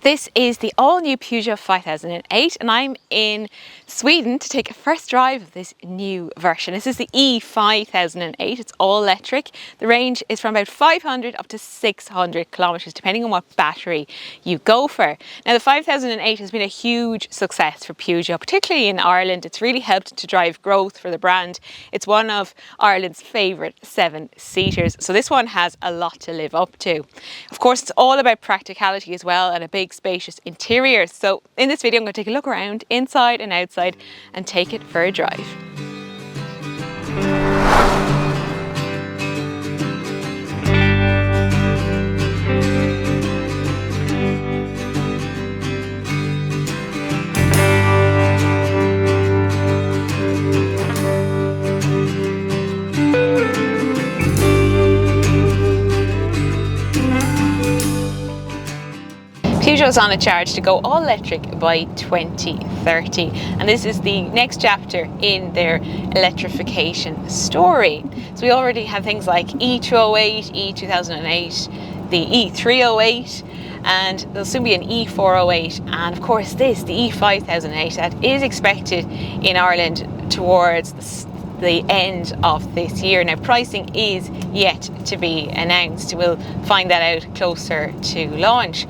This is the all-new Peugeot 5008 and I'm in Sweden to take a first drive of this new version. This is the E-5008, it's all electric. The range is from about 500 up to 600 kilometres depending on what battery you go for. Now the 5008 has been a huge success for Peugeot, particularly in Ireland. It's really helped to drive growth for the brand. It's one of Ireland's favourite 7-seaters, so this one has a lot to live up to. Of course, it's all about practicality as well and a big spacious interior. So in this video I'm going to take a look around inside and outside and take it for a drive. Peugeot's on a charge to go all electric by 2030, and this is the next chapter in their electrification story. So we already have things like E-3008, E-2008, the E-3008, and there'll soon be an E-408, and of course this, the E-5008, that is expected in Ireland towards the end of this year. Now pricing is yet to be announced. We'll find that out closer to launch.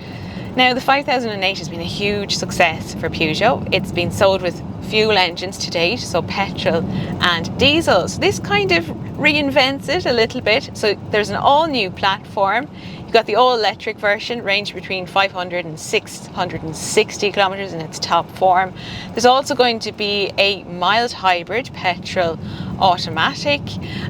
Now the 5008 has been a huge success for Peugeot. It's been sold with fuel engines to date, so petrol and diesel. So this kind of reinvents it a little bit. So there's an all new platform. You've got the all electric version, range between 500 and 660 kilometres in its top form. There's also going to be a mild hybrid petrol automatic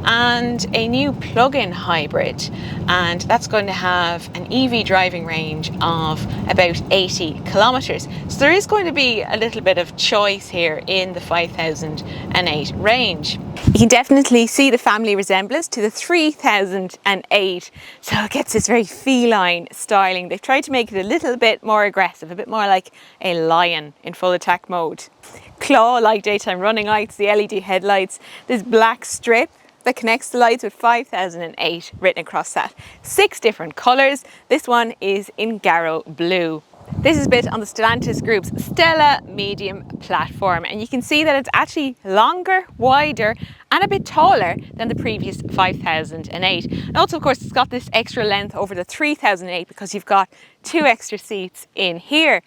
and a new plug-in hybrid, and that's going to have an EV driving range of about 80 kilometres. So there is going to be a little bit of choice here in the 5008 range. You can definitely see the family resemblance to the 3008, so it gets this very feline styling. They've tried to make it a little bit more aggressive, a bit more like a lion in full attack mode. Claw-like daytime running lights, the LED headlights, this black strip that connects the lights with 5008 written across that. 6 different colours. This one is in Garrow Blue. This is built on the Stellantis Group's Stella medium platform, and you can see that it's actually longer, wider and a bit taller than the previous 5008. And also of course it's got this extra length over the 3008 because you've got 2 extra seats in here.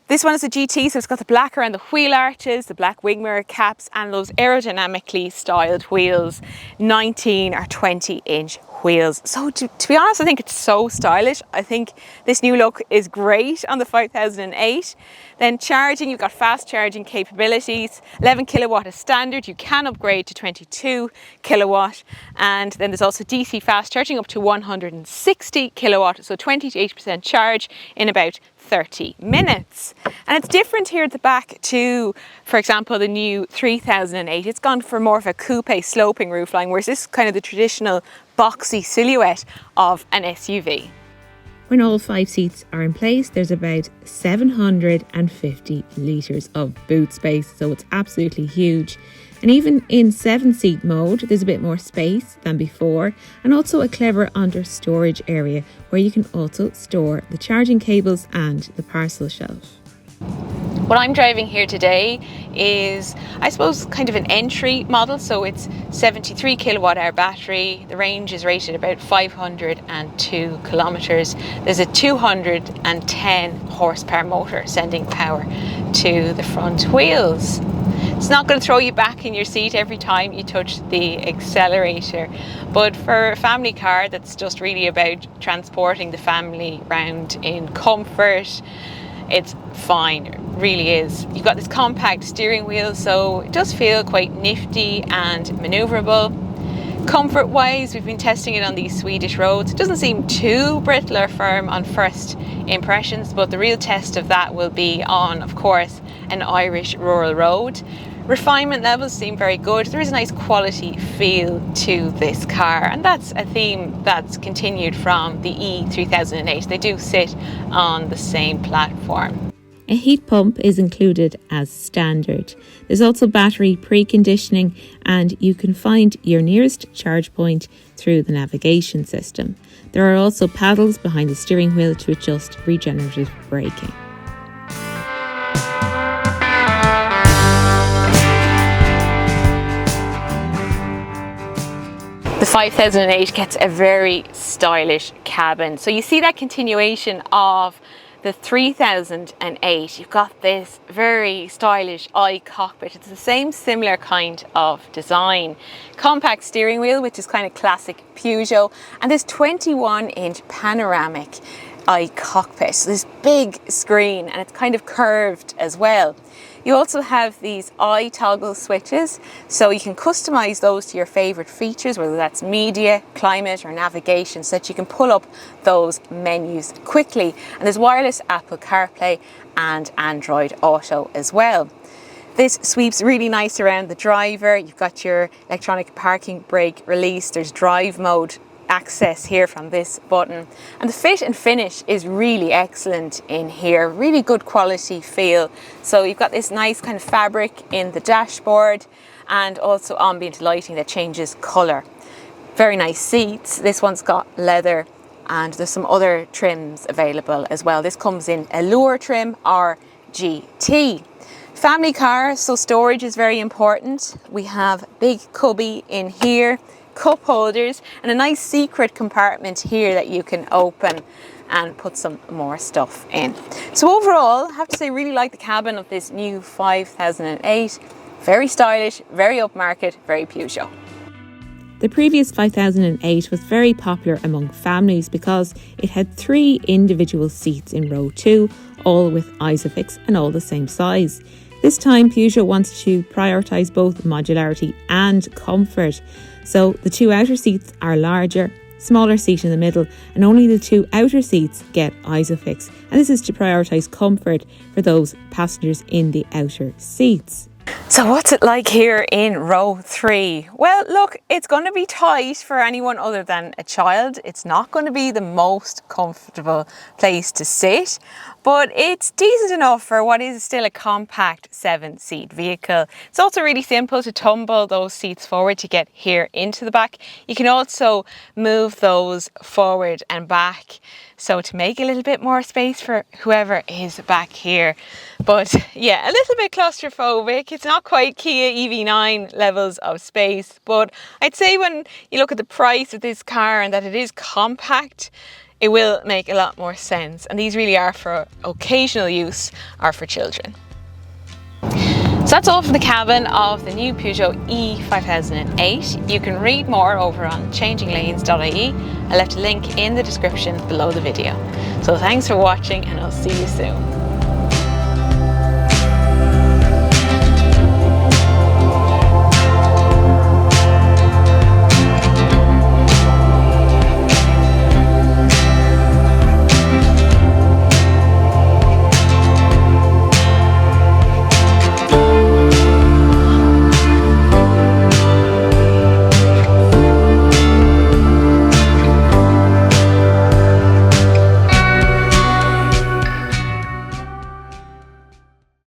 This one is a GT, so it's got the black around the wheel arches, the black wing mirror caps and those aerodynamically styled wheels, 19 or 20 inch wheels. So to be honest, I think it's so stylish. I think this new look is great on the 5008. Then charging, you've got fast charging capabilities. 11 kilowatt is standard. You can upgrade to 22 kilowatt. And then there's also DC fast charging up to 160 kilowatt. So 20 to 80% charge in about 30 minutes. And it's different here at the back to, for example, the new 3008. It's gone for more of a coupe sloping roofline, whereas this is kind of the traditional boxy silhouette of an SUV. When all 5 seats are in place, there's about 750 litres of boot space, so it's absolutely huge. And even in 7-seat mode, there's a bit more space than before, and also a clever under storage area where you can also store the charging cables and the parcel shelf. What I'm driving here today is, I suppose, kind of an entry model. So it's 73 kilowatt hour battery. The range is rated about 502 kilometres. There's a 210 horsepower motor sending power to the front wheels. It's not going to throw you back in your seat every time you touch the accelerator, but for a family car that's just really about transporting the family around in comfort, it's fine. It really is. You've got this compact steering wheel, so it does feel quite nifty and manoeuvrable. Comfort wise, we've been testing it on these Swedish roads. It doesn't seem too brittle or firm on first impressions, but the real test of that will be on, of course, an Irish rural road. Refinement levels seem very good. There is a nice quality feel to this car, and that's a theme that's continued from the E-3008. They do sit on the same platform. A heat pump is included as standard. There's also battery preconditioning, and you can find your nearest charge point through the navigation system. There are also paddles behind the steering wheel to adjust regenerative braking. The 5008 gets a very stylish cabin. So you see that continuation of the 3008. You've got this very stylish cockpit. It's the same similar kind of design. Compact steering wheel, which is kind of classic Peugeot, and this 21-inch panoramic cockpit. So this big screen, and it's kind of curved as well. You also have these toggle switches, so you can customize those to your favorite features, whether that's media, climate, or navigation, so that you can pull up those menus quickly. And there's wireless Apple CarPlay and Android Auto as well. This sweeps really nice around the driver. You've got your electronic parking brake release. There's drive mode access here from this button, and the fit and finish is really excellent in here. Really good quality feel. So you've got this nice kind of fabric in the dashboard, and also ambient lighting that changes color. Very nice seats. This one's got leather, and there's some other trims available as well. This comes in Allure trim or GT. Family car, so storage is very important. We have big cubby in here, cup holders, and a nice secret compartment here that you can open and put some more stuff in. So overall, I have to say, really like the cabin of this new 5008. Very stylish, very upmarket, very Peugeot. The previous 5008 was very popular among families because it had 3 individual seats in row 2, all with Isofix and all the same size. This time Peugeot wants to prioritise both modularity and comfort. So the 2 outer seats are larger, smaller seat in the middle, and only the 2 outer seats get Isofix. And this is to prioritise comfort for those passengers in the outer seats. So what's it like here in row 3? Well, look, it's going to be tight for anyone other than a child. It's not going to be the most comfortable place to sit, but it's decent enough for what is still a compact 7-seat vehicle. It's also really simple to tumble those seats forward to get here into the back. You can also move those forward and back, so to make a little bit more space for whoever is back here. But yeah, a little bit claustrophobic. It's not quite Kia EV9 levels of space, but I'd say when you look at the price of this car and that it is compact, it will make a lot more sense. And these really are for occasional use or for children. So that's all for the cabin of the new Peugeot E-5008. You can read more over on changinglanes.ie. I left a link in the description below the video. So thanks for watching, and I'll see you soon.